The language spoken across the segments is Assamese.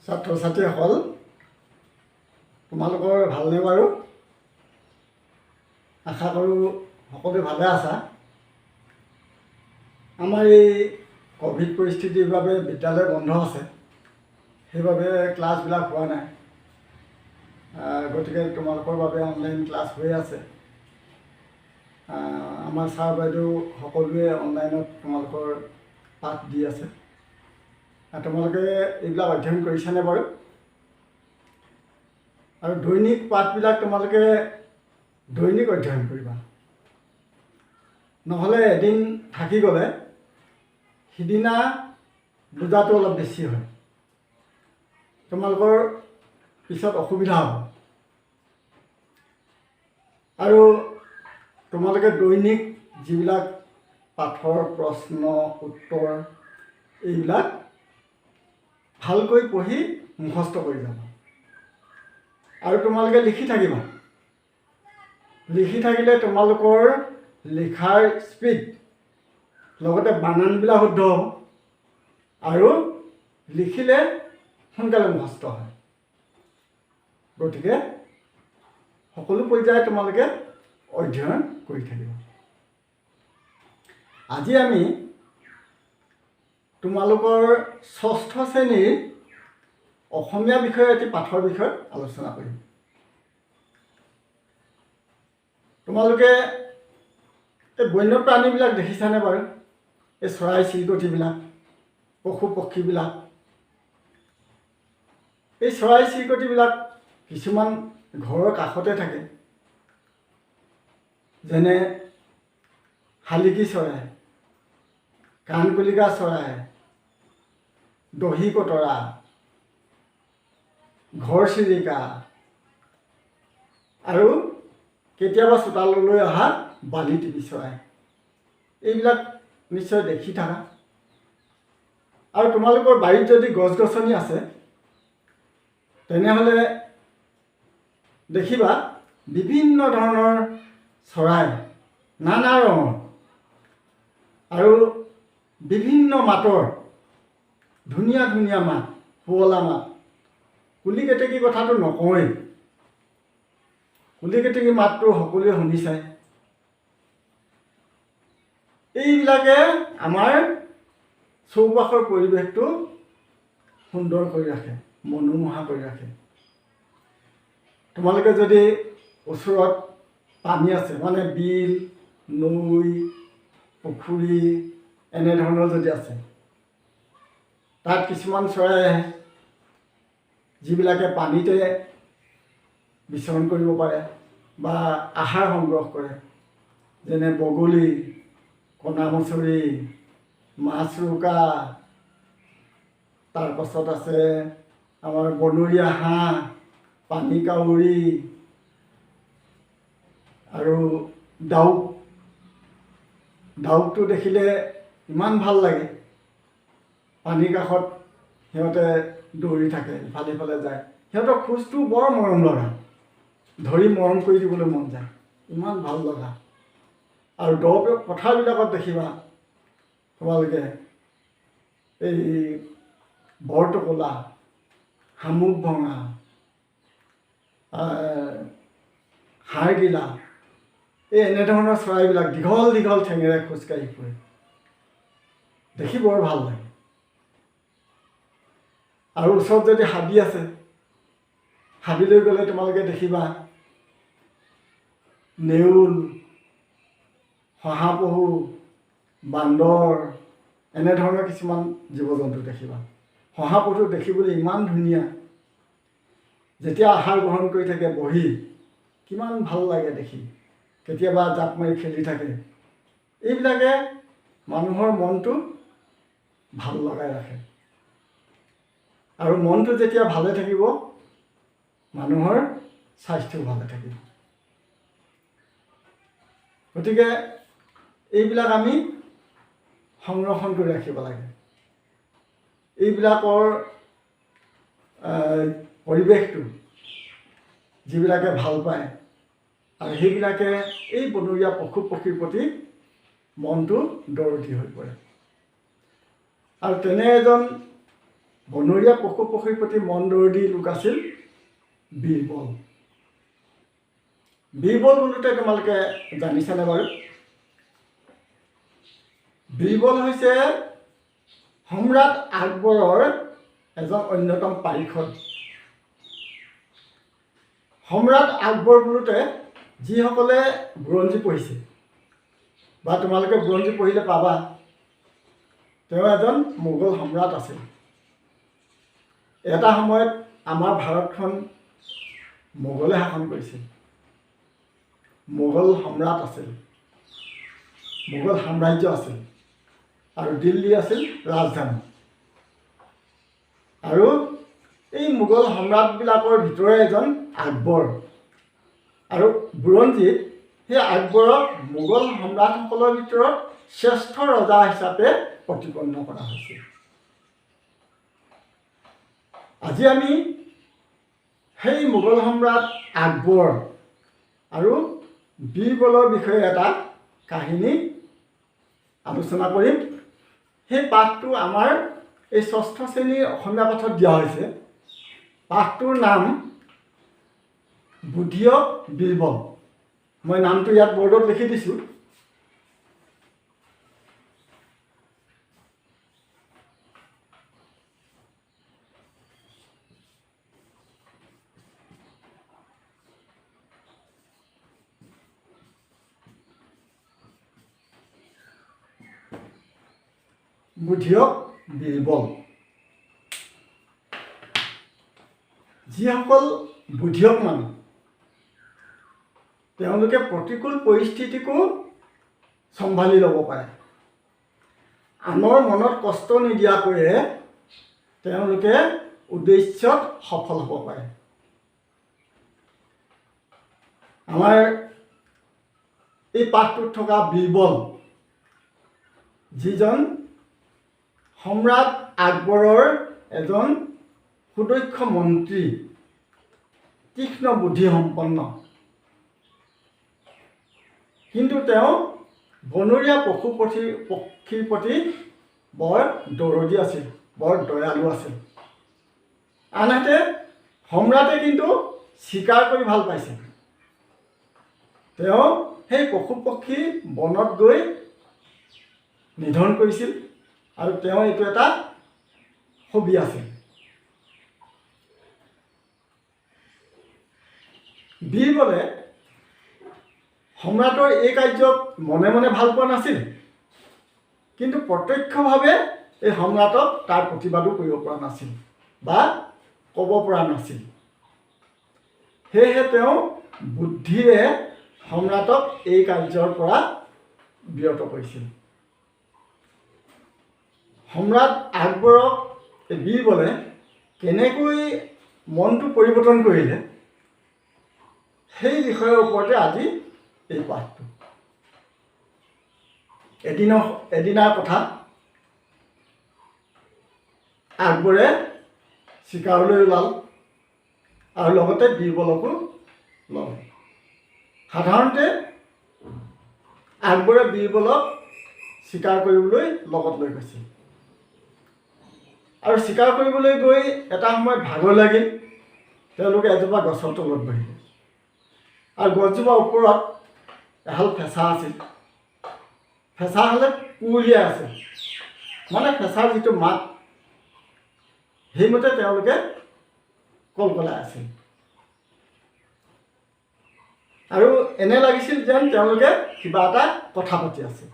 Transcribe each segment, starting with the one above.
ছাত্ৰ ছাত্ৰীসকল, তোমালোকৰ ভালনে বাৰু? আশা কৰোঁ সকলোৱে ভালে আছা। আমাৰ এই ক'ভিড পৰিস্থিতিৰ বাবে বিদ্যালয় বন্ধ আছে, সেইবাবে ক্লাছবিলাক হোৱা নাই। গতিকে তোমালোকৰ বাবে অনলাইন ক্লাছ হৈ আছে। আমাৰ ছাৰ বাইদেউ সকলোৱে অনলাইনত তোমালোকৰ পাঠ দি আছে। তোমালোকে এইবিলাক অধ্যয়ন কৰিছানে বাৰু? আৰু দৈনিক পাঠবিলাক তোমালোকে দৈনিক অধ্যয়ন কৰিবা, নহ'লে এদিন থাকি গ'লে সিদিনা বুজাটো অলপ বেছি হয়, তোমালোকৰ পিছত অসুবিধা হ'ব। আৰু তোমালোকে দৈনিক যিবিলাক পাঠৰ প্ৰশ্ন উত্তৰ এইবিলাক ভালকৈ পঢ়ি মুখস্থ কৰি যাবা। আৰু তোমালোকে লিখি থাকিবা। লিখি থাকিলে তোমালোকৰ লিখাৰ স্পীড লগতে বানানবিলাক শুদ্ধ হ'ব আৰু লিখিলে সোনকালে মুখস্থ হয়। গতিকে সকলো পৰ্যায়ত তোমালোকে অধ্যয়ন কৰি থাকিবা। আজি আমি তোমালোকৰ ৬ষ্ঠ শ্ৰেণীৰ অসমীয়া বিষয়ৰ এটি পাঠৰ বিষয়ে আলোচনা কৰিম। তোমালোকে এই বন্যপ্ৰাণীবিলাক দেখিছানে বাৰু? এই চৰাই চিৰিকটিবিলাক, পশু পক্ষীবিলাক। এই চৰাই চিৰিকটিবিলাক কিছুমান ঘৰৰ কাষতে থাকে, যেনে শালিকী চৰাই, কাণকলিকা চৰাই, দহি কতৰা, ঘৰচিৰিকা আৰু কেতিয়াবা চোতাললৈ অহা বালি টিপি চৰাই। এইবিলাক নিশ্চয় দেখি থাকা। আৰু তোমালোকৰ বাৰীত যদি গছ গছনি আছে তেনেহ'লে দেখিবা বিভিন্ন ধৰণৰ চৰাই, নানা ৰঙৰ আৰু বিভিন্ন মাতৰ, ধুনীয়া ধুনীয়া মাত, শুৱলা মাত। কুলি কেতেকী কথাটো নকওঁৱেই। কুলি কেতেকী মাতটো সকলোৱে শুনিছাই। এইবিলাকে আমাৰ চৌপাশৰ পৰিৱেশটো সুন্দৰ কৰি ৰাখে, মনোমোহা কৰি ৰাখে। তোমালোকে যদি ওচৰত পানী আছে, মানে বিল, নৈ, পুখুৰী এনেধৰণৰ যদি আছে, তাত কিছুমান চৰাই আহে যিবিলাকে পানীতে বিচৰণ কৰিব পাৰে বা আহাৰ সংগ্ৰহ কৰে, যেনে বগলী, কণামুচৰি, মাছৰোকা, তাৰপাছত আছে আমাৰ বনৰীয়া হাঁহ, পানী কাউৰী আৰু ডাউক। ডাউকটো দেখিলে ইমান ভাল লাগে। পানীৰ কাষত সিহঁতে দৌৰি থাকে, ইফালে সিফালে যায়। সিহঁতৰ খোজটো বৰ মৰম লগা, ধৰি মৰম কৰি দিবলৈ মন যায়, ইমান ভাল লগা। আৰু দ পথাৰবিলাকত দেখিবা তোমালোকে এই বৰটোকোলা, শামুক ভঙা, হাড়গিলা, এই এনেধৰণৰ চৰাইবিলাক দীঘল দীঘল ঠেঙেৰে খোজকাঢ়ি ফুৰে, দেখি বৰ ভাল লাগে। আৰু ওচৰত যদি হাবি আছে, হাবিলৈ গ'লে তোমালোকে দেখিবা নেউল, শহাপহু, বান্দৰ এনেধৰণৰ কিছুমান জীৱ জন্তু দেখিবা। শহাপহুটো দেখিবলৈ ইমান ধুনীয়া, যেতিয়া আহাৰ গ্ৰহণ কৰি থাকে বহি কিমান ভাল লাগে দেখি, কেতিয়াবা জাপ মাৰি খেলি থাকে। এইবিলাকে মানুহৰ মনটো ভাল লগাই ৰাখে। আৰু মনটো যেতিয়া ভালে থাকিব, মানুহৰ স্বাস্থ্যও ভালে থাকিব। গতিকে এইবিলাক আমি সংৰক্ষণ কৰি ৰাখিব লাগে। এইবিলাকৰ পৰিৱেশটো যিবিলাকে ভাল পায় আৰু সেইবিলাকে এই বনৰীয়া পশু পক্ষীৰ প্ৰতি মনটো দৰদী হৈ পৰে। আৰু তেনে এজন বনৰীয়া পশু পক্ষীৰ প্ৰতি মন দৰদী লোক আছিল বীৰবল। বীৰবল বোলোতে তোমালোকে জানিছানে বাৰু? বীৰবল হৈছে সম্ৰাট আকবৰৰ এজন অন্যতম পাৰিষদ। সম্ৰাট আকবৰ বোলোতে যিসকলে বুৰঞ্জী পঢ়িছে বা তোমালোকে বুৰঞ্জী পঢ়িলে পাবা, তেওঁ এজন মোগল সম্ৰাট আছিল। এটা সময়ত আমাৰ ভাৰতখন মোগলে শাসন কৰিছিল। মোগল সম্ৰাট আছিল, মোগল সাম্ৰাজ্য আছিল, আৰু দিল্লী আছিল ৰাজধানী। আৰু এই মোগল সম্ৰাটবিলাকৰ ভিতৰে এজন আকবৰ। আৰু বুৰঞ্জীত সেই আকবৰক মোগল সম্ৰাটসকলৰ ভিতৰত শ্ৰেষ্ঠ ৰজা হিচাপে প্ৰতিপন্ন কৰা হৈছিল। আজি আমি সেই মোগল সম্ৰাট আকবৰ আৰু বীৰবলৰ বিষয়ে এটা কাহিনী আলোচনা কৰিম। সেই পাঠটো আমাৰ এই ৬ষ্ঠ শ্ৰেণীৰ অসমীয়া পাঠত দিয়া হৈছে। পাঠটোৰ নাম বুধিয়ক বীৰবল। মই নামটো ইয়াত বৰ্ডত লিখি দিছোঁ। বুধিয়ক বীৰবল। যিসকল বুধিয়ক মানুহ, তেওঁলোকে প্ৰতিকূল পৰিস্থিতিকো চম্ভালি ল'ব পাৰে। আনৰ মনত কষ্ট নিদিয়াকৈয়ে তেওঁলোকে উদ্দেশ্যত সফল হ'ব পাৰে। আমাৰ এই পাঠটোত থকা বীৰবল, যিজন সম্ৰাট আকবৰৰ এজন সুদক্ষ মন্ত্ৰী, তীক্ষ্ণ বুদ্ধিসম্পন্ন, কিন্তু তেওঁ বনৰীয়া পশু পক্ষীৰ প্ৰতি বৰ দৰদী আছিল, বৰ দয়ালু আছিল। আনহাতে সম্ৰাটে কিন্তু চিকাৰ কৰি ভাল পাইছিল। তেওঁ সেই পশু পক্ষী বনত গৈ নিধন কৰিছিল, আৰু তেওঁ এইটো এটা হবি আছিল। বীৰবলে সম্ৰাটৰ এই কাৰ্যক মনে মনে ভাল পোৱা নাছিল, কিন্তু প্ৰত্যক্ষভাৱে এই সম্ৰাটক তাৰ প্ৰতিবাদো কৰিব পৰা নাছিল বা ক'ব পৰা নাছিল। সেয়েহে তেওঁ বুদ্ধিৰে সম্ৰাটক এই কাৰ্যৰ পৰা বিৰত কৰিছিল। সম্ৰাট আকবৰক এই বীৰবলে কেনেকৈ মনটো পৰিৱৰ্তন কৰিলে, সেই বিষয়ৰ ওপৰতে আজি এই পাঠটো। এদিনাৰ কথা, আকবৰে চিকাৰলৈ ওলাল আৰু লগতে বীৰবলকো ল'লে। সাধাৰণতে আকবৰে বীৰবলক চিকাৰ কৰিবলৈ লগত লৈ গৈছিল। আৰু চিকাৰ কৰিবলৈ গৈ এটা সময়ত ভাগৰ লাগিল। তেওঁলোকে এজোপা গছৰ তলত বহিলে, আৰু গছজোপাৰ ওপৰত এহাল ফেঁচা আছিল। ফেঁচাহালে কুঁৱলীয়াই আছিল, মানে ফেঁচাৰ যিটো মাত, সেইমতে তেওঁলোকে কলকলাই আছিল। আৰু এনে লাগিছিল যেন তেওঁলোকে কিবা এটা কথা পাতি আছে।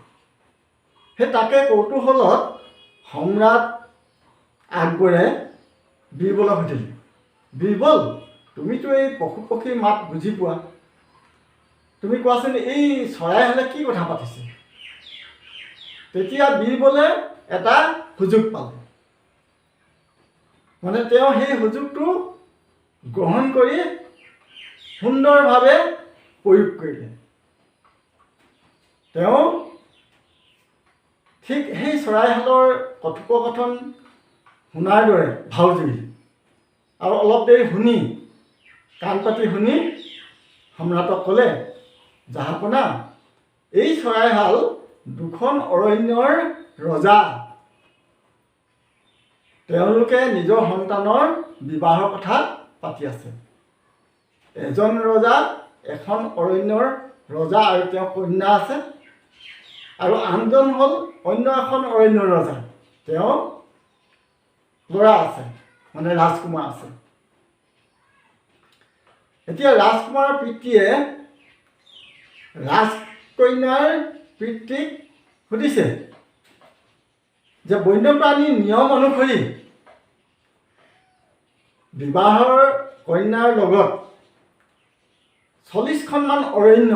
সেই তাকে কৌতূহলত সম্ৰাট আকবৰে বীৰবলক সুধিলে, বীৰবল, তুমিতো এই পশু পক্ষীৰ মাত বুজি পোৱা, তুমি কোৱাচোন এই চৰাইহালে কি কথা পাতিছে? তেতিয়া বীৰবলে এটা সুযোগ পালে। মানে তেওঁ সেই সুযোগটো গ্ৰহণ কৰি সুন্দৰভাৱে প্ৰয়োগ কৰিলে। তেওঁ ঠিক সেই চৰাইহালৰ কথোপকথন শুনাৰ দৰে ভাও জুৰিলে, আৰু অলপ দেৰি শুনি, কাণ পাতি শুনি সম্ৰাটক ক'লে, জাহাপনা, এই চৰাইহাল দুখন অৰণ্যৰ ৰজা। তেওঁলোকে নিজৰ সন্তানৰ বিবাহৰ কথা পাতি আছে। এজন ৰজা এখন অৰণ্যৰ ৰজা আৰু তেওঁৰ কন্যা আছে, আৰু আনজন হ'ল অন্য এখন অৰণ্যৰ ৰজা, তেওঁ ল'ৰা আছে, মানে ৰাজকুমাৰ আছে। এতিয়া ৰাজকুমাৰৰ পিতৃয়ে ৰাজকন্যাৰ পিতৃক সুধিছে যে বন্যপ্ৰাণীৰ নিয়ম অনুসৰি বিবাহৰ কন্যাৰ লগত 40খনমান অৰণ্য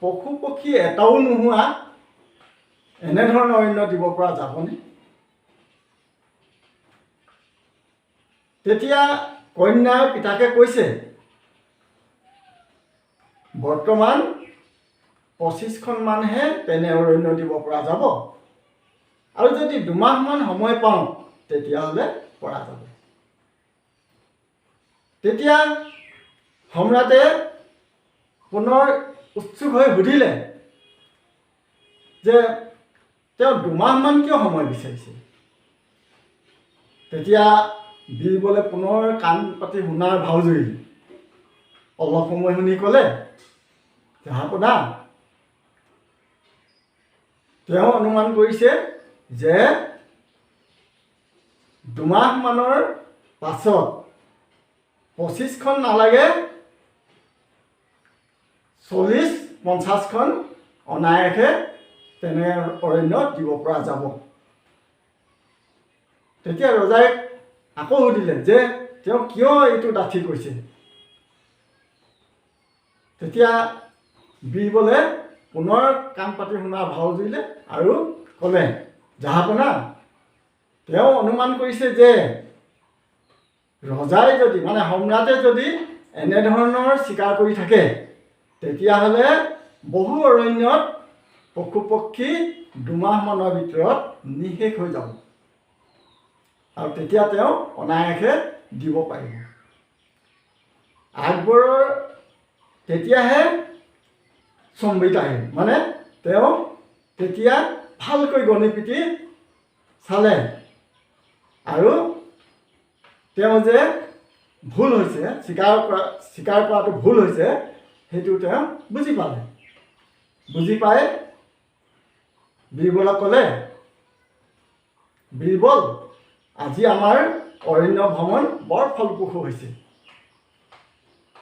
পশু পক্ষী এটাও নোহোৱা এনেধৰণৰ অৰণ্য দিব পৰা যাবনে? তেতিয়া কন্যাৰ পিতাকে কৈছে, বৰ্তমান 25খনমানহে তেনে অৰণ্য দিব পৰা যাব, আৰু যদি 2 মাহমান সময় পাওঁ তেতিয়াহ'লে পৰা যাব। তেতিয়া সম্ৰাটে পুনৰ উৎসুক হৈ সুধিলে যে তেওঁ 2 মাহমান কিয় সময় বিচাৰিছে? তেতিয়া বীৰবলে পুনৰ কাণ পাতি শুনাৰ ভাও জুৰিলে। অলপ সময় শুনি ক'লে, জাহাপনা, তেওঁ অনুমান কৰিছে যে 2 মাহমানৰ পাছত 25খন নালাগে, 40-50খন অনায়াসে তেনে অৰণ্য দিব পৰা যাব। তেতিয়া ৰজাই আকৌ সুধিলে যে তেওঁ কিয় এইটো ডাঠি কৈছে? তেতিয়া বীৰবলে পুনৰ কাণ পাতি শুনাৰ ভাও জুৰিলে আৰু ক'লে, জাহাপনা, তেওঁ অনুমান কৰিছে যে ৰজাই যদি, মানে সম্ৰাটে যদি এনেধৰণৰ চিকাৰ কৰি থাকে তেতিয়াহ'লে বহু অৰণ্যত পশু পক্ষী 2 মাহমানৰ ভিতৰত নিশেষ হৈ যাব, আৰু তেতিয়া তেওঁ অনায়াসে দিব পাৰিব। আকবৰৰ তেতিয়াহে সম্বিত আহিল, মানে তেওঁ তেতিয়া ভালকৈ গণি পিটি চালে, আৰু তেওঁ যে ভুল হৈছে, স্বীকাৰ কৰাটো ভুল হৈছে, সেইটো তেওঁ বুজি পালে। বুজি পাই বীৰবলক ক'লে, বীৰবল, আজি আমাৰ অৰণ্য ভ্ৰমণ বৰ ফলপ্ৰসূ হৈছে।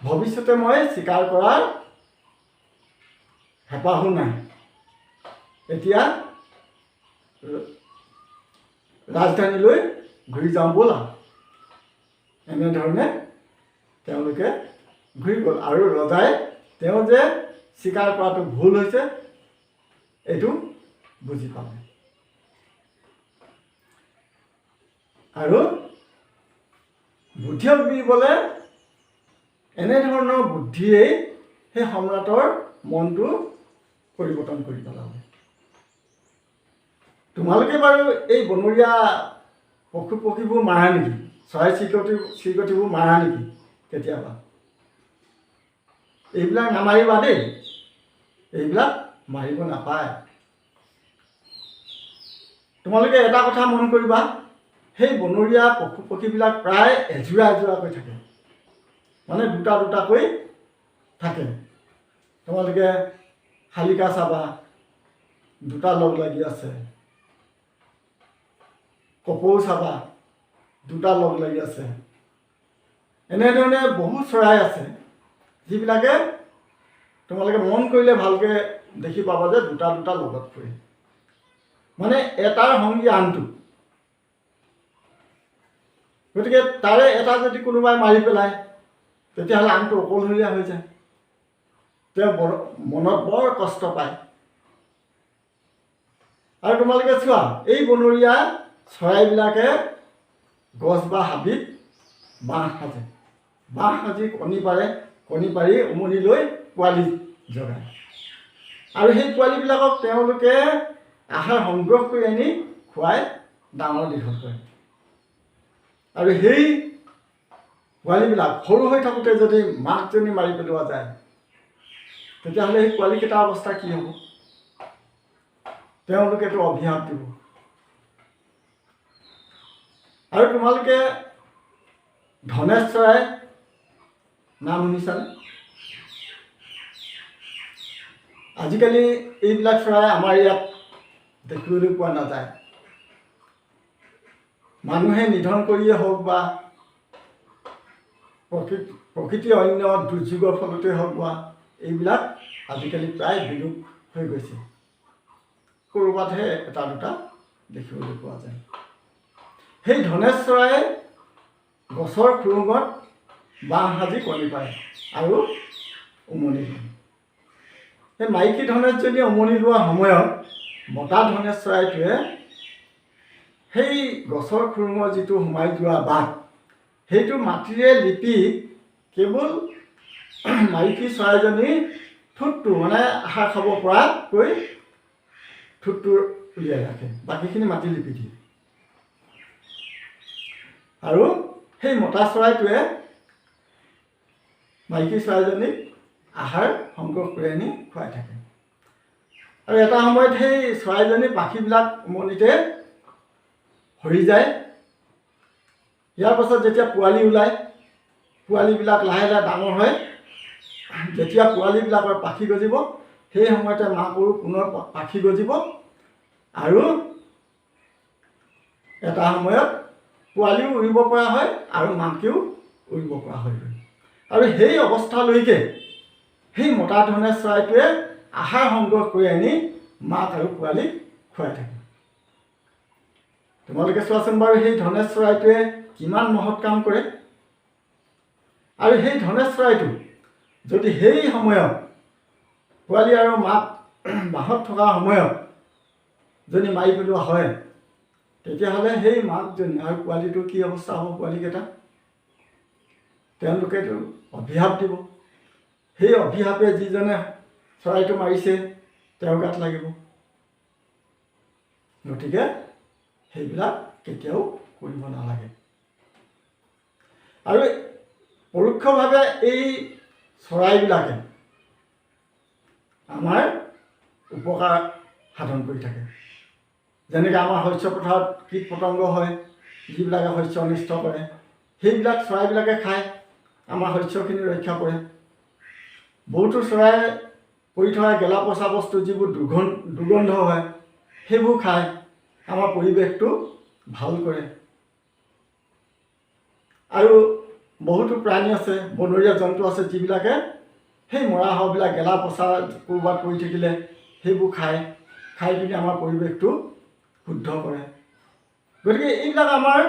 ভৱিষ্যতে মই স্বীকাৰ কৰাৰ হেঁপাহো নাই। এতিয়া ৰাজধানীলৈ ঘূৰি যাওঁ ব'লা। এনেধৰণে তেওঁলোকে ঘূৰি গ'ল, আৰু ৰজাই তেওঁ যে স্বীকাৰ কৰাটো ভুল হৈছে এইটো বুজি পালে। আৰু বুদ্ধিয়ক বীৰবলে এনেধৰণৰ বুদ্ধিয়েই সেই সম্ৰাটৰ মনটো পৰিৱৰ্তন কৰি পেলালে। তোমালোকে বাৰু এই বনৰীয়া পশু পক্ষীবোৰ মাৰা নেকি? চৰাই চিৰিকটিবোৰ মাৰা নেকি কেতিয়াবা? এইবিলাক নামাৰিবা দেই, এইবিলাক মাৰিব নাপায়। তোমালোকে এটা কথা মন কৰিবা, সেই বনৰীয়া পশু পক্ষীবিলাক প্ৰায় এযোৰা এযোৰাকৈ থাকে, মানে 2-2কৈ থাকে। তোমালোকে শালিকা চাবা, 2টা লগ লাগি আছে। কপৌ চাবা, 2টা লগ লাগি আছে। এনেধৰণে বহু চৰাই আছে যিবিলাকে তোমালোকে মন কৰিলে ভালকৈ দেখি পাবা যে 2-2টা লগত ফুৰে, মানে এটাৰ সংগী আনটো। গতিকে তাৰে এটা যদি কোনোবাই মাৰি পেলায় তেতিয়াহ'লে আনটো অকলশৰীয়া হৈ যায়, তেওঁ মনত বৰ কষ্ট পায়। আৰু তোমালোকে চোৱা, এই বনৰীয়া চৰাইবিলাকে গছ বা হাবিত বাঁহ সাজে, বাঁহ সাজি কণী পাৰে, কণী পাৰি উমনি লৈ পোৱালি জগায়, আৰু সেই পোৱালিবিলাকক তেওঁলোকে আহাৰ সংগ্ৰহ কৰি আনি খুৱাই ডাঙৰ দীঘল কৰে। আৰু সেই পোৱালিবিলাক সৰু হৈ থাকোঁতে যদি মাকজনী মাৰি পেলোৱা যায় তেতিয়াহ'লে সেই পোৱালিকেইটাৰ অৱস্থা কি হ'ব? তেওঁলোকেতো অভিশাপ দিব। আৰু তোমালোকে ধনেশ চৰাই নাম শুনিছানে? আজিকালি এইবিলাক চৰাই আমাৰ ইয়াত দেখিবলৈ পোৱা নাযায়। মানুহে নিধন কৰিয়ে হওক বা প্ৰকৃতিৰ অন্য দুৰ্যোগৰ ফলতেই হওক বা এইবিলাক আজিকালি প্ৰায় বিলুপ হৈ গৈছে। ক'ৰবাতহে এটা দুটা দেখিবলৈ পোৱা যায়। সেই ধনেশ চৰায়ে গছৰ খুৰুঙত বাঁহ সাজি কণী পাৰে আৰু উমনি লয়। সেই মাইকী ধনেশজনীয়ে উমনি লোৱাৰ সময়ত মতা ধনেশ চৰাইটোৱে সেই গছৰ খুৰুঙত যিটো সোমাই যোৱা বাট সেইটো মাটিৰে লিপি কেৱল মাইকী চৰাইজনীৰ ঠোঁটটো মানে আহাৰ খাব পৰাকৈ ঠোঁটটো উলিয়াই ৰাখে, বাকীখিনি মাটি লিপি দিয়ে। আৰু সেই মতা চৰাইটোৱে মাইকী চৰাইজনীক আহাৰ সংগ্ৰহ কৰি আনি খুৱাই থাকে। আৰু এটা সময়ত সেই চৰাইজনীৰ পাখিবিলাক উমনিতে সৰি যায়। ইয়াৰ পাছত যেতিয়া পোৱালি ওলায়, পোৱালিবিলাক লাহে লাহে ডাঙৰ হয়। যেতিয়া পোৱালিবিলাকৰ পাখি গজিব, সেই সময়তে মাকৰো পুনৰ পাখি গজিব আৰু এটা সময়ত পোৱালিও উৰিব পৰা হয় আৰু মাকেও উৰিব পৰা হয়। আৰু সেই অৱস্থালৈকে সেই মতা ধনেশ চৰাইটোৱে আহাৰ সংগ্ৰহ কৰি আনি মাক আৰু পোৱালিক খুৱাই থাকে। তোমালোকে চোৱাচোন বাৰু, সেই ধনেশ চৰাইটোৱে কিমান মহৎ কাম কৰে। আৰু সেই ধনেশ চৰাইটো যদি সেই সময়ত পোৱালি আৰু মাক বাঁহত থকা সময়ত যদি মাৰি পেলোৱা হয়, তেতিয়াহ'লে সেই মাকজনী আৰু পোৱালিটোৰ কি অৱস্থা হ'ব? পোৱালিকেইটা তেওঁলোকেতো অভিশাপ দিব। সেই অভিশাপে যিজনে চৰাইটো মাৰিছে তেওঁৰ গাত লাগিব। গতিকে সেইবিলাক কেতিয়াও কৰিব নালাগে। আৰু পৰোক্ষভাৱে এই চৰাইবিলাকে আমাৰ উপকাৰ সাধন কৰি থাকে। যেনেকৈ আমাৰ শস্য পথাৰত কীট পতংগ হয়, যিবিলাকে শস্য অনিষ্ট কৰে, সেইবিলাক চৰাইবিলাকে খায়, আমাৰ শস্যখিনি ৰক্ষা কৰে। বহুতো চৰাই পৰি থকা গেলা পচা বস্তু যিবোৰ দুৰ্গন্ধ হয়, সেইবোৰ খায়, আমাৰ পৰিৱেশটো ভাল কৰে। আৰু বহুতো প্ৰাণী আছে, বনৰীয়া জন্তু আছে, যিবিলাকে সেই মৰা শৱবিলাক গেলা পচা ক'ৰবাত পৰি থাকিলে সেইবোৰ খাই পিনি আমাৰ পৰিৱেশটো শুদ্ধ কৰে। গতিকে এইবিলাক আমাৰ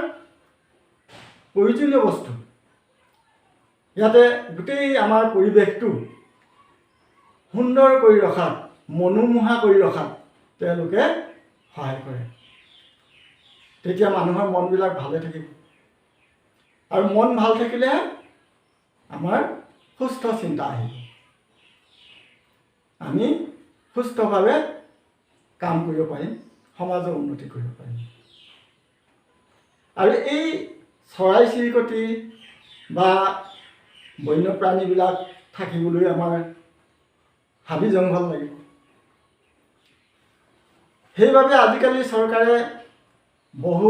প্ৰয়োজনীয় বস্তু। ইয়াতে গোটেই আমাৰ পৰিৱেশটো সুন্দৰ কৰি ৰখাত, মনোমোহা কৰি ৰখাত তেওঁলোকে সহায় কৰে। তেতিয়া মানুহৰ মনবিলাক ভালে থাকিব। আৰু মন ভাল থাকিলে আমাৰ সুস্থ চিন্তা আহিব। আমি সুস্থভাৱে কাম কৰিব পাৰিম, সমাজৰ উন্নতি কৰিব পাৰিম। আৰু এই চৰাই চিৰিকটি বা বন্যপ্ৰাণীবিলাক থাকিবলৈ আমাৰ হাবি জংঘল লাগিব। সেইবাবে আজিকালি চৰকাৰে বহু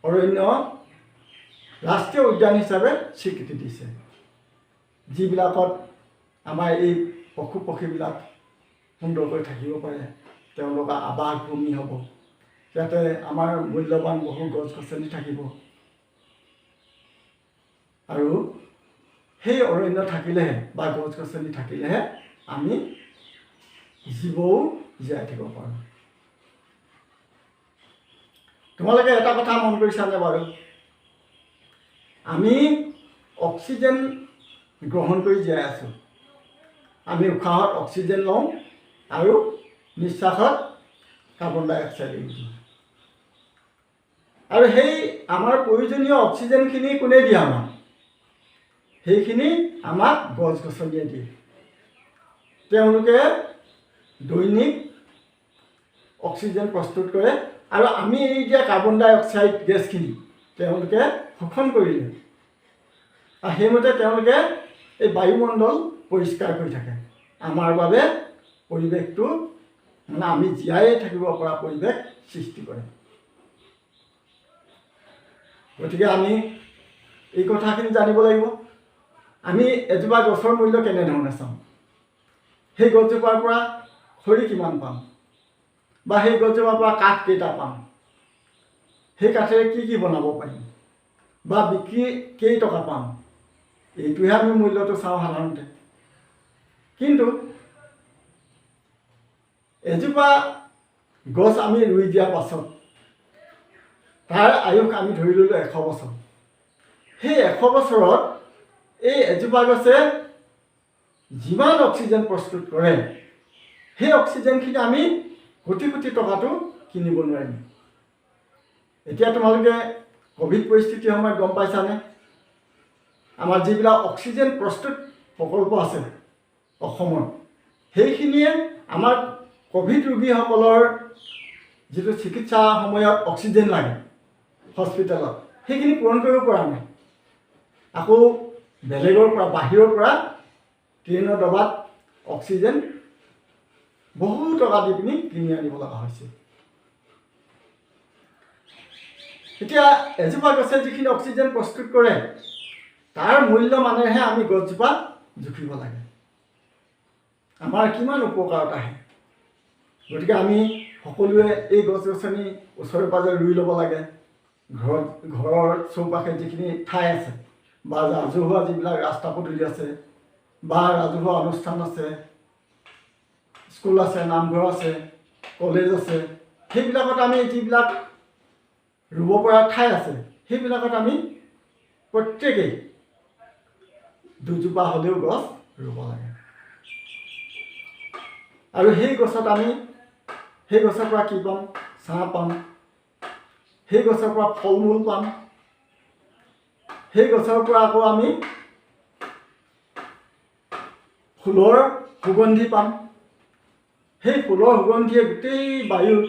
অৰণ্য ৰাষ্ট্ৰীয় উদ্যান হিচাপে স্বীকৃতি দিছে, যিবিলাকত আমাৰ এই পশু পক্ষীবিলাক সুন্দৰকৈ থাকিব পাৰে, তেওঁলোকৰ আৱাস ভূমি হ'ব, যাতে আমাৰ মূল্যৱান বহু গছ গছনি থাকিব। আৰু সেই অৰণ্য থাকিলেহে বা গছ গছনি থাকিলেহে আমি জীৱও জীয়াই থাকিব পাৰোঁ। তোমালোকে এটা কথা মন কৰিছানে বাৰু? আমি অক্সিজেন গ্ৰহণ কৰি জীয়াই আছোঁ। আমি উশাহত অক্সিজেন লওঁ আৰু নিশ্বাসত কাৰ্বন ডাই অক্সাইড এৰি দিওঁ। আৰু সেই আমাৰ প্ৰয়োজনীয় অক্সিজেনখিনি কোনে দিয়ে আমাক? সেইখিনি আমাক গছ গছনিয়ে দিয়ে। তেওঁলোকে দৈনিক অক্সিজেন প্ৰস্তুত কৰে আৰু আমি এৰি দিয়া কাৰ্বন ডাই অক্সাইড গেছখিনি তেওঁলোকে শোষণ কৰি লয়। আৰু সেইমতে তেওঁলোকে এই বায়ুমণ্ডল পৰিষ্কাৰ কৰি থাকে। আমাৰ বাবে পৰিৱেশটো মানে আমি জীয়াই থাকিব পৰা পৰিৱেশ সৃষ্টি কৰে। গতিকে আমি এই কথাখিনি জানিব লাগিব। আমি এজোপা গছৰ মূল্য কেনেধৰণে চাওঁ, সেই গছজোপাৰ পৰা খৰি কিমান পাম, বা সেই গছজোপাৰ পৰা কাঠ কেইটা পাম, সেই কাঠেৰে কি কি বনাব পাৰিম, বা বিক্ৰী কেই টকা পাম, এইটোহে আমি মূল্যটো চাওঁ সাধাৰণতে। কিন্তু এজোপা গছ আমি ৰুই দিয়াৰ পাছত তাৰ আয়ুস আমি ধৰি ল'লোঁ 100 বছৰ। সেই 100 বছৰত এই এজোপা গছে যিমান অক্সিজেন প্ৰস্তুত কৰে, সেই অক্সিজেনখিনি আমি কোটি কোটি টকাটো কিনিব নোৱাৰিম। এতিয়া তোমালোকে ক'ভিড পৰিস্থিতিৰ সময়ত গম পাইছানে, আমাৰ যিবিলাক অক্সিজেন প্ৰস্তুত প্ৰকল্প আছে অসমৰ, সেইখিনিয়ে আমাৰ ক'ভিড ৰোগীসকলৰ যিটো চিকিৎসা সময়ত অক্সিজেন লাগে হস্পিটেলত, সেইখিনি পূৰণ কৰিব পৰা নাই। আকৌ বেলেগৰ পৰা, বাহিৰৰ পৰা ট্ৰেইনৰ ডবাত অক্সিজেন বহু টকা দি পিনি কিনি আনিব লগা হৈছে। এতিয়া এজোপা গছে যিখিনি অক্সিজেন প্ৰস্তুত কৰে, তাৰ মূল্য মানেহে আমি গছজোপা জুখিব লাগে, আমাৰ কিমান উপকাৰত আহে। গতিকে আমি সকলোৱে এই গছ গছনি ওচৰে পাজৰে ৰুই ল'ব লাগে। ঘৰৰ চৌপাশে যিখিনি ঠাই আছে, বা ৰাজহুৱা যিবিলাক ৰাস্তা পদূলি আছে, বা ৰাজহুৱা অনুষ্ঠান আছে, স্কুল আছে, নামঘৰ আছে, কলেজ আছে, সেইবিলাকত আমি যিবিলাক ৰুব পৰা ঠাই আছে, সেইবিলাকত আমি প্ৰত্যেকেই দুজোপা হ'লেও গছ ৰুব লাগে। আৰু সেই গছত আমি সেই গছৰ পৰা কি পাম? ছাঁ পাম, সেই গছৰ পৰা ফল মূল পাম, সেই গছৰ পৰা আকৌ আমি ফুলৰ সুগন্ধি পাম। সেই ফুলৰ সুগন্ধিয়ে গোটেই বায়ুৰ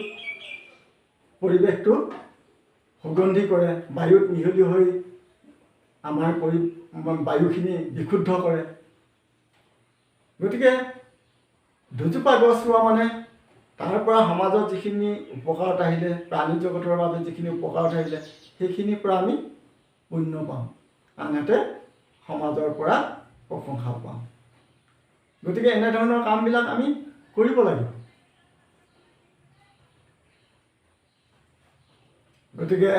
পৰিৱেশটো সুগন্ধি কৰে, বায়ুত মিহলি হৈ আমাৰ বায়ুখিনি বিশুদ্ধ কৰে। গতিকে দুজোপা গছ ৰোৱা মানে তাৰ পৰা সমাজত যিখিনি উপকাৰত আহিলে, প্ৰাণী জগতৰ বাবে যিখিনি উপকাৰত আহিলে, সেইখিনিৰ পৰা আমি পুণ্য পাওঁ, আনহাতে সমাজৰ পৰা প্ৰশংসাও পাওঁ। গতিকে এনেধৰণৰ কামবিলাক আমি কৰিব লাগিব। গতিকে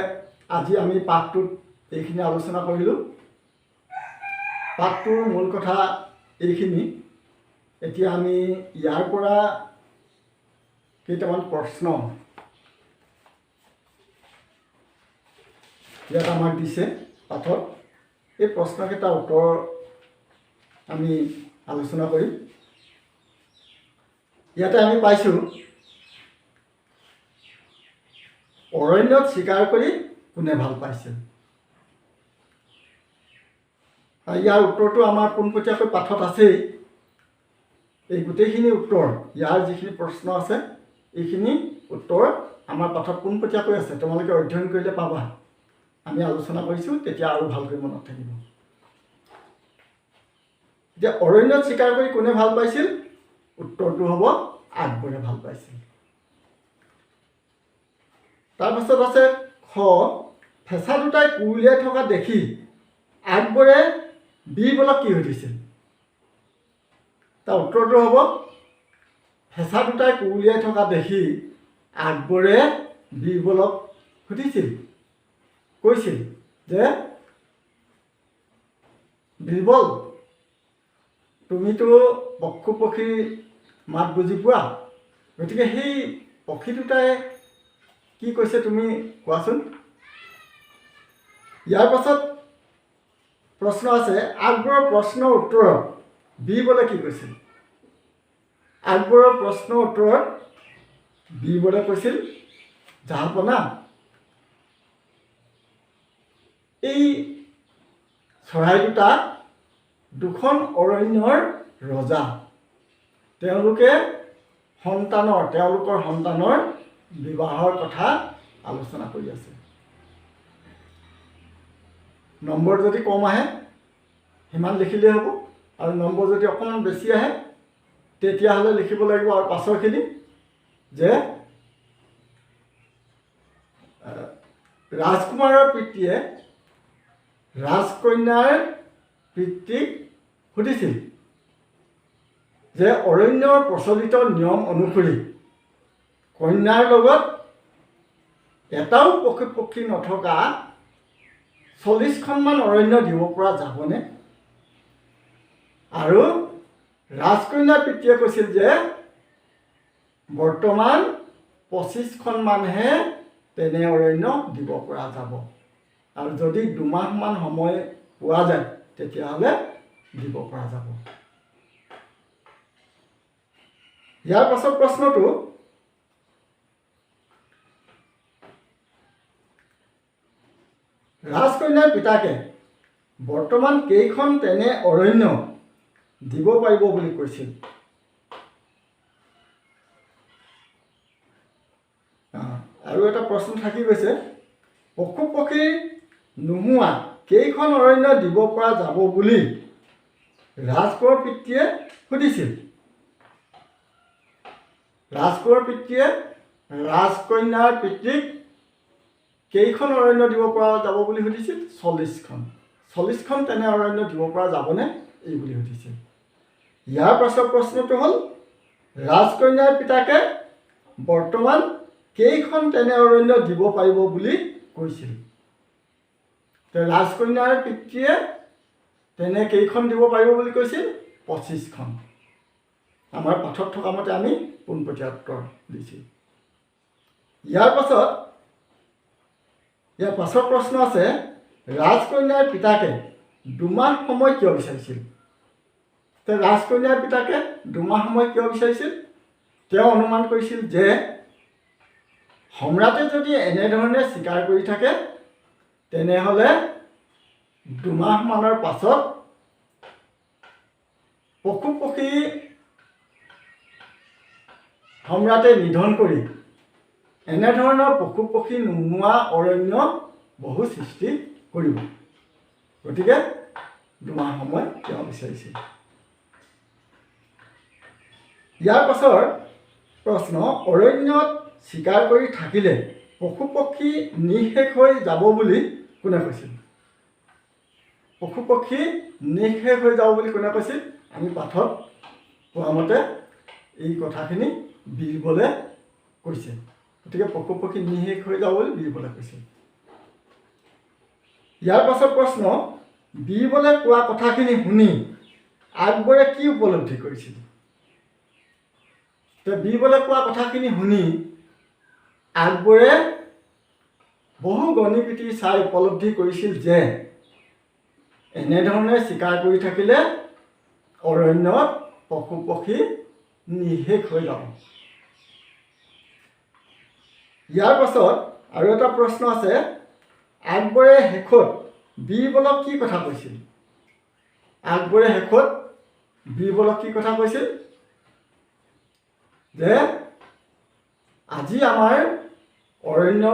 আজি আমি পাঠটোত এইখিনি আলোচনা কৰিলোঁ। পাঠটোৰ মূল কথা এইখিনি। এতিয়া আমি ইয়াৰ পৰা কেইটামান প্ৰশ্ন ইয়াত আমাক দিছে পাঠত, এই প্ৰশ্নকেইটাৰ উত্তৰ আমি আলোচনা কৰিম। ইয়াতে আমি পাইছোঁ, অৰণ্যত চিকাৰ কৰি কোনে ভাল পাইছিল? ইয়াৰ উত্তৰটো আমাৰ পোনপটীয়াকৈ পাঠত আছেই। এই গোটেইখিনি উত্তৰ, ইয়াৰ যিখিনি প্ৰশ্ন আছে, এইখিনি উত্তৰ আমাৰ পাঠত পোনপটীয়াকৈ আছে। তোমালোকে অধ্যয়ন কৰিলে পাবা। আমি আলোচনা কৰিছোঁ, তেতিয়া আৰু ভালকৈ মনত থাকিব। এতিয়া অৰণ্যত চিকাৰ কৰি কোনে ভাল পাইছিল? উত্তৰটো হ'ব আকবৰে ভাল পাইছিল। তাৰপাছত আছে খ, ফেঁচা দুটাই কুৰুলিয়াই থকা দেখি আকবৰে বীৰবলক কি সুধিছিল? তাৰ উত্তৰটো হ'ব, ফেঁচা দুটাই কুৰুলিয়াই থকা দেখি আকবৰে বীৰবলক সুধিছিল, কৈছিল যে বীৰবল, তুমিতো পশু পক্ষীৰ মাত বুজি পোৱা, গতিকে সেই পক্ষী দুটাই কি কৈছে তুমি কোৱাচোন। ইয়াৰ পাছত প্ৰশ্ন আছে, আকবৰৰ প্ৰশ্নৰ উত্তৰত বীৰবলে কি কৈছিল? আকবৰৰ প্ৰশ্নৰ উত্তৰত বীৰবলে কৈছিল, জাহাপনা, এই চৰাই দুটা দুখন অৰণ্যৰ ৰজা, তেওঁলোকৰ সন্তানৰ বিবাহৰ কথা আলোচনা কৰি আছে। নম্বৰ যদি কম আহে সিমান লিখিলেই হ'ব, আৰু নম্বৰ যদি অকণমান বেছি আহে তেতিয়াহ'লে লিখিব লাগিব আৰু পাছৰখিনি যে ৰাজকুমাৰৰ পিতৃয়ে ৰাজকন্যাৰ পিতৃক সুধিছিল যে অৰণ্যৰ প্ৰচলিত নিয়ম অনুসৰি কন্যাৰ লগত এটাও পক্ষী নথকা 40খনমান অৰণ্য দিব পৰা যাবনে? আৰু ৰাজকন্যাৰ পিতৃয়ে কৈছিল যে বৰ্তমান 25খনমানহে তেনে অৰণ্য দিব পৰা যাব, আৰু যদি 2 মাহমান সময় পোৱা যায় তেতিয়াহ'লে দিব পৰা যাব। ইয়াৰ পাছত প্ৰশ্নটো, ৰাজকন্যাৰ পিতাকে বৰ্তমান কেইখন তেনে অৰণ্য দিব পাৰিব বুলি কৈছিল? আৰু এটা প্ৰশ্ন থাকি গৈছে, পশু পক্ষী নোহোৱা কেইখন অৰণ্য দিব পৰা যাব বুলি ৰাজকোঁৱৰ পিতৃয়ে সুধিছিল? ৰাজকোঁৱৰ পিতৃয়ে ৰাজকন্যাৰ পিতৃক কেইখন অৰণ্য দিব পৰা যাব বুলি সুধিছিল? 40খন। 40খন তেনে অৰণ্য দিব পৰা যাবনে এই বুলি সুধিছিল। ইয়াৰ পাছৰ প্ৰশ্নটো হ'ল, ৰাজকন্যাৰ পিতাকে বৰ্তমান কেইখন তেনে অৰণ্য দিব পাৰিব বুলি কৈছিল? ৰাজকন্যাৰ পিতৃয়ে তেনে কেইখন দিব পাৰিব বুলি কৈছিল? 25খন। আমাৰ পাঠত থকা মতে আমি পোনপটীয়া উত্তৰ দিছোঁ। ইয়াৰ পাছৰ প্ৰশ্ন আছে, ৰাজকন্যাৰ পিতাকে 2 মাহ সময় কিয় বিচাৰিছিল? ৰাজকন্যাৰ পিতাকে 2 মাহ সময় কিয় বিচাৰিছিল? তেওঁ অনুমান কৰিছিল যে সম্ৰাটে যদি এনেধৰণে চিকাৰ কৰি থাকে তেনেহ'লে 2 মাহমানৰ পাছত পশু পক্ষী সম্ৰাটে নিধন কৰি এনেধৰণৰ পশু পক্ষী নোহোৱা অৰণ্য বহু সৃষ্টি কৰিব। গতিকে 2 মাহ সময় তেওঁ বিচাৰিছিল। ইয়াৰ পাছৰ প্ৰশ্ন, অৰণ্যত চিকাৰ কৰি থাকিলে পশু পক্ষী নিঃশেষ হৈ যাব বুলি কোনে কৈছিল? পশু পক্ষী নিঃশেষ হৈ যাব বুলি কোনে কৈছিল? আমি পাঠত পোৱা মতে এই কথাখিনি বীৰবলে কৈছে। গতিকে পশু পক্ষী নিঃশেষ হৈ যাব বুলি বীৰবলে কৈছিল। ইয়াৰ পাছৰ প্ৰশ্ন, বীৰবলে কোৱা কথাখিনি শুনি আকবৰে কি উপলব্ধি কৰিছিল? বীৰবলে কোৱা কথাখিনি শুনি আকবৰে বহু গণি পিটি চাই উপলব্ধি কৰিছিল যে এনেধৰণে চিকাৰ কৰি থাকিলে অৰণ্যত পশু পক্ষী নিঃশেষ হৈ যাব। ইয়াৰ পাছত আৰু এটা প্ৰশ্ন আছে, আকবৰে শেষত বীৰবলক কি কথা কৈছিল? আকবৰে শেষত বীৰবলক কি কথা কৈছিল? যে আজি আমাৰ অৰণ্য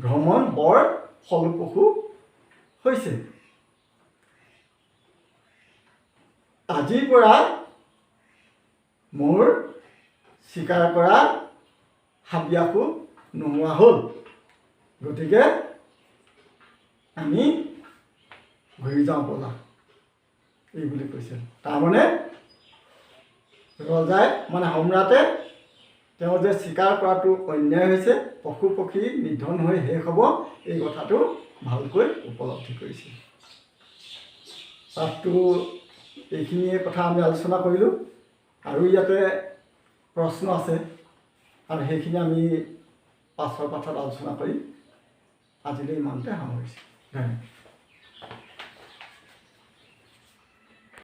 ভ্ৰমণ বৰ ফলপ্ৰসূ হৈছে। আজিৰ পৰা মোৰ চিকাৰ কৰা হাবিয়াসো নোহোৱা হ'ল। গতিকে আমি ঘূৰি যাওঁ ব'লা এই বুলি কৈছিল। তাৰমানে ৰজাই সম্ৰাটে তেওঁ যে চিকাৰ কৰাটো অন্যায় হৈছে, পশু পক্ষী নিধন হৈ শেষ হ'ব, এই কথাটো ভালকৈ উপলব্ধি কৰিছিল। পাঠটো এইখিনিয়ে কথা আমি আলোচনা কৰিলোঁ, আৰু ইয়াতে প্ৰশ্ন আছে আৰু সেইখিনি আমি পাছৰ পাঠত আলোচনা কৰিম। আজিলৈ ইমানতে সামৰিছোঁ। ধন্যবাদ।